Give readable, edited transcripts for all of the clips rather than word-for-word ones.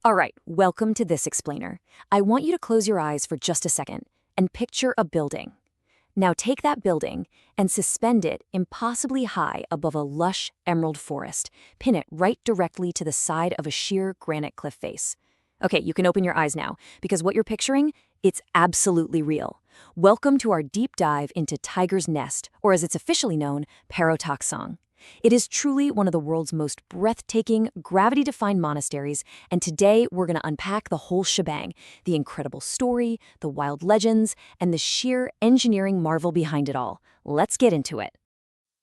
All right, welcome to this explainer. I want you to close your eyes for just a second and picture a building. Now take that building and suspend it impossibly high above a lush emerald forest. Pin it right directly to the side of a sheer granite cliff face. Okay, you can open your eyes now, because what you're picturing, it's absolutely real. Welcome to our deep dive into Tiger's Nest, or as it's officially known, Paro Taktsang. It is truly one of the world's most breathtaking, gravity-defying monasteries, and today we're going to unpack the whole shebang, the incredible story, the wild legends, and the sheer engineering marvel behind it all. Let's get into it.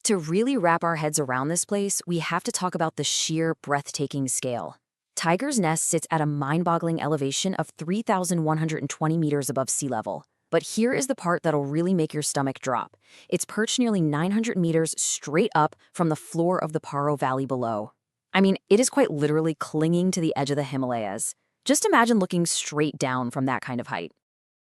To really wrap our heads around this place, we have to talk about the sheer breathtaking scale. Tiger's Nest sits at a mind-boggling elevation of 3,120 meters above sea level. But here is the part that'll really make your stomach drop. It's perched nearly 900 meters straight up from the floor of the Paro Valley below. I mean, it is quite literally clinging to the edge of the Himalayas. Just imagine looking straight down from that kind of height.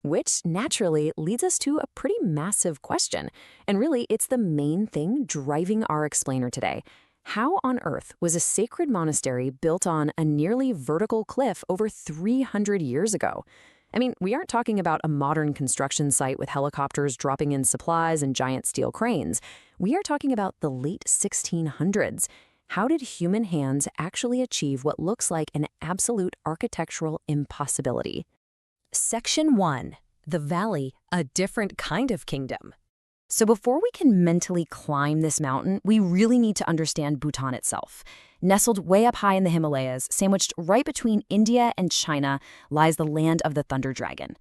Which naturally leads us to a pretty massive question. And really, it's the main thing driving our explainer today. How on earth was a sacred monastery built on a nearly vertical cliff over 300 years ago? I mean, we aren't talking about a modern construction site with helicopters dropping in supplies and giant steel cranes. We are talking about the late 1600s. How did human hands actually achieve what looks like an absolute architectural impossibility? Section 1. The Valley, a different kind of kingdom. So before we can mentally climb this mountain, we really need to understand Bhutan itself. Nestled way up high in the Himalayas, sandwiched right between India and China, lies the land of the Thunder Dragon.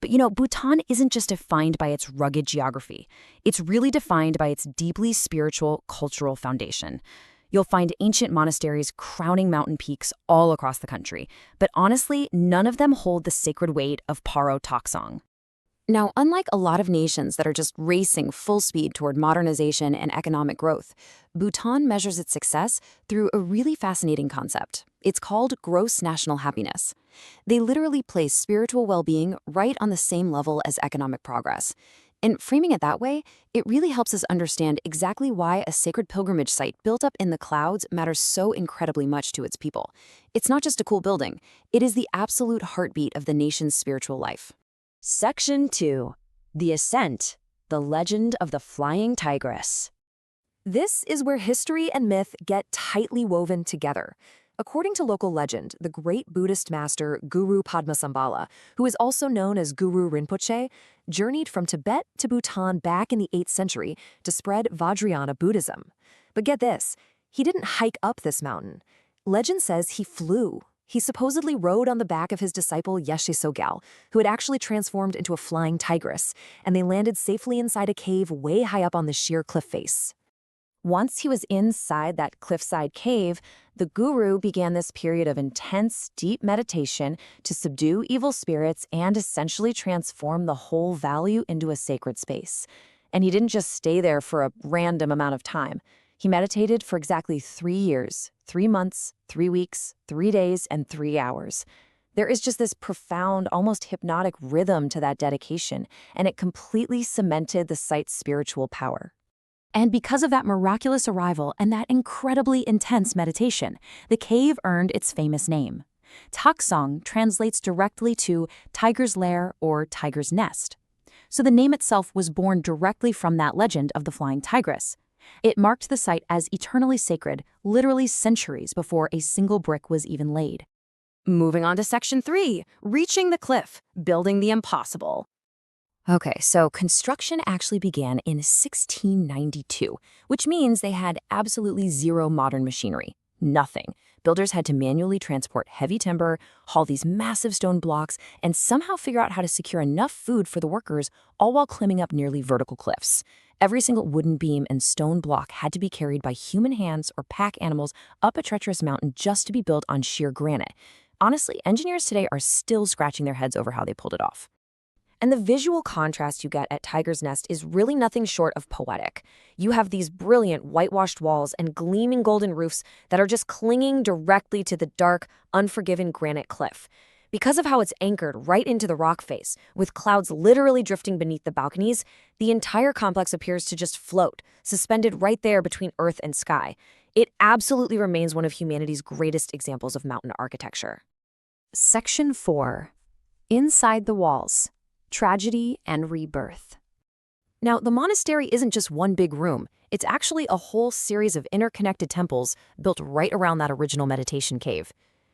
But Bhutan isn't just defined by its rugged geography. It's really defined by its deeply spiritual, cultural foundation. You'll find ancient monasteries crowning mountain peaks all across the country. But honestly, none of them hold the sacred weight of Paro Taktsang. Now, unlike a lot of nations that are just racing full speed toward modernization and economic growth, Bhutan measures its success through a really fascinating concept. It's called gross national happiness. They literally place spiritual well-being right on the same level as economic progress. And framing it that way, it really helps us understand exactly why a sacred pilgrimage site built up in the clouds matters so incredibly much to its people. It's not just a cool building, it is the absolute heartbeat of the nation's spiritual life. Section 2. The Ascent, the Legend of the Flying Tigress. This is where history and myth get tightly woven together. According to local legend, the great Buddhist master Guru Padmasambhava, who is also known as Guru Rinpoche, journeyed from Tibet to Bhutan back in the 8th century to spread Vajrayana Buddhism. But get this, he didn't hike up this mountain. Legend says he flew. He supposedly rode on the back of his disciple Yeshe Sogyal, who had actually transformed into a flying tigress, and they landed safely inside a cave way high up on the sheer cliff face. Once he was inside that cliffside cave, the guru began this period of intense, deep meditation to subdue evil spirits and essentially transform the whole valley into a sacred space. And he didn't just stay there for a random amount of time. He meditated for exactly 3 years, 3 months, 3 weeks, 3 days, and 3 hours. There is just this profound, almost hypnotic rhythm to that dedication, and it completely cemented the site's spiritual power. And because of that miraculous arrival and that incredibly intense meditation, the cave earned its famous name. Taktsang translates directly to tiger's lair or tiger's nest. So the name itself was born directly from that legend of the flying tigress. It marked the site as eternally sacred, literally centuries before a single brick was even laid. Moving on to Section 3, reaching the cliff, building the impossible. Okay, so construction actually began in 1692, which means they had absolutely zero modern machinery. Nothing. Builders had to manually transport heavy timber, haul these massive stone blocks, and somehow figure out how to secure enough food for the workers, all while climbing up nearly vertical cliffs. Every single wooden beam and stone block had to be carried by human hands or pack animals up a treacherous mountain just to be built on sheer granite. Honestly, engineers today are still scratching their heads over how they pulled it off. And the visual contrast you get at Tiger's Nest is really nothing short of poetic. You have these brilliant whitewashed walls and gleaming golden roofs that are just clinging directly to the dark, unforgiving granite cliff. Because of how it's anchored right into the rock face, with clouds literally drifting beneath the balconies, the entire complex appears to just float, suspended right there between earth and sky. It absolutely remains one of humanity's greatest examples of mountain architecture. Section 4. Inside the Walls. Tragedy and Rebirth. Now, the monastery isn't just one big room. It's actually a whole series of interconnected temples built right around that original meditation cave.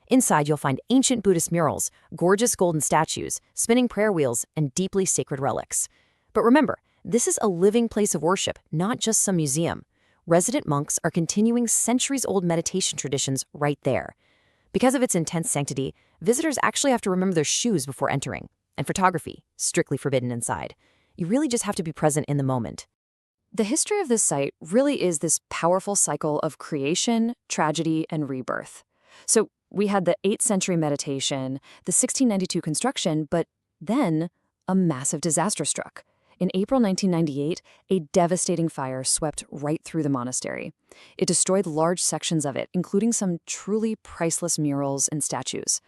Inside, you'll find ancient Buddhist murals, gorgeous golden statues, spinning prayer wheels, and deeply sacred relics. But remember, this is a living place of worship, not just some museum. Resident monks are continuing centuries-old meditation traditions right there. Because of its intense sanctity, visitors actually have to remember their shoes before entering, and photography, strictly forbidden inside. You really just have to be present in the moment. The history of this site really is this powerful cycle of creation, tragedy, and rebirth. So we had the 8th century meditation, the 1692 construction, but then a massive disaster struck. In April 1998, a devastating fire swept right through the monastery. It destroyed large sections of it, including some truly priceless murals and statues.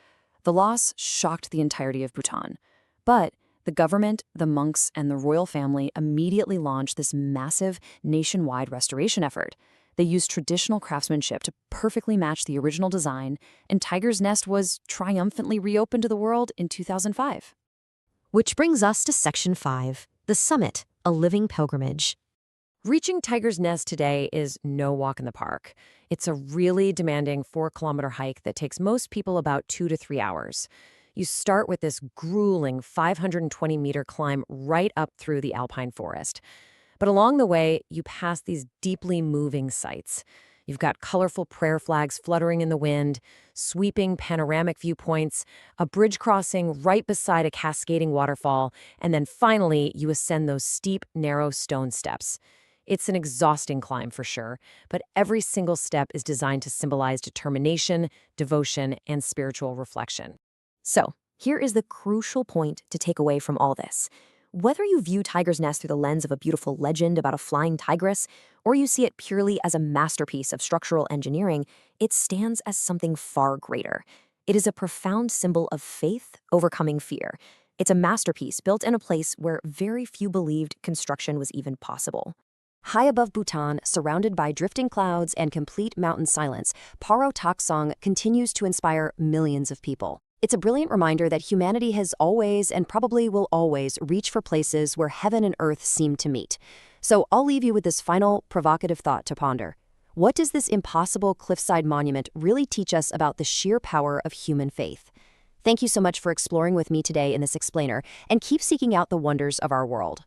The loss shocked the entirety of Bhutan. But the government, the monks, and the royal family immediately launched this massive nationwide restoration effort. They used traditional craftsmanship to perfectly match the original design, and Tiger's Nest was triumphantly reopened to the world in 2005. Which brings us to Section 5, the summit, a living pilgrimage. Reaching Tiger's Nest today is no walk in the park. It's a really demanding 4-kilometer hike that takes most people about 2 to 3 hours. You start with this grueling 520-meter climb right up through the alpine forest. But along the way, you pass these deeply moving sights. You've got colorful prayer flags fluttering in the wind, sweeping panoramic viewpoints, a bridge crossing right beside a cascading waterfall, and then finally you ascend those steep, narrow stone steps. It's an exhausting climb for sure, but every single step is designed to symbolize determination, devotion, and spiritual reflection. So, here is the crucial point to take away from all this. Whether you view Tiger's Nest through the lens of a beautiful legend about a flying tigress, or you see it purely as a masterpiece of structural engineering, it stands as something far greater. It is a profound symbol of faith overcoming fear. It's a masterpiece built in a place where very few believed construction was even possible. High above Bhutan, surrounded by drifting clouds and complete mountain silence, Paro Taktsang continues to inspire millions of people. It's a brilliant reminder that humanity has always and probably will always reach for places where heaven and earth seem to meet. So I'll leave you with this final provocative thought to ponder. What does this impossible cliffside monument really teach us about the sheer power of human faith? Thank you so much for exploring with me today in this explainer, and keep seeking out the wonders of our world.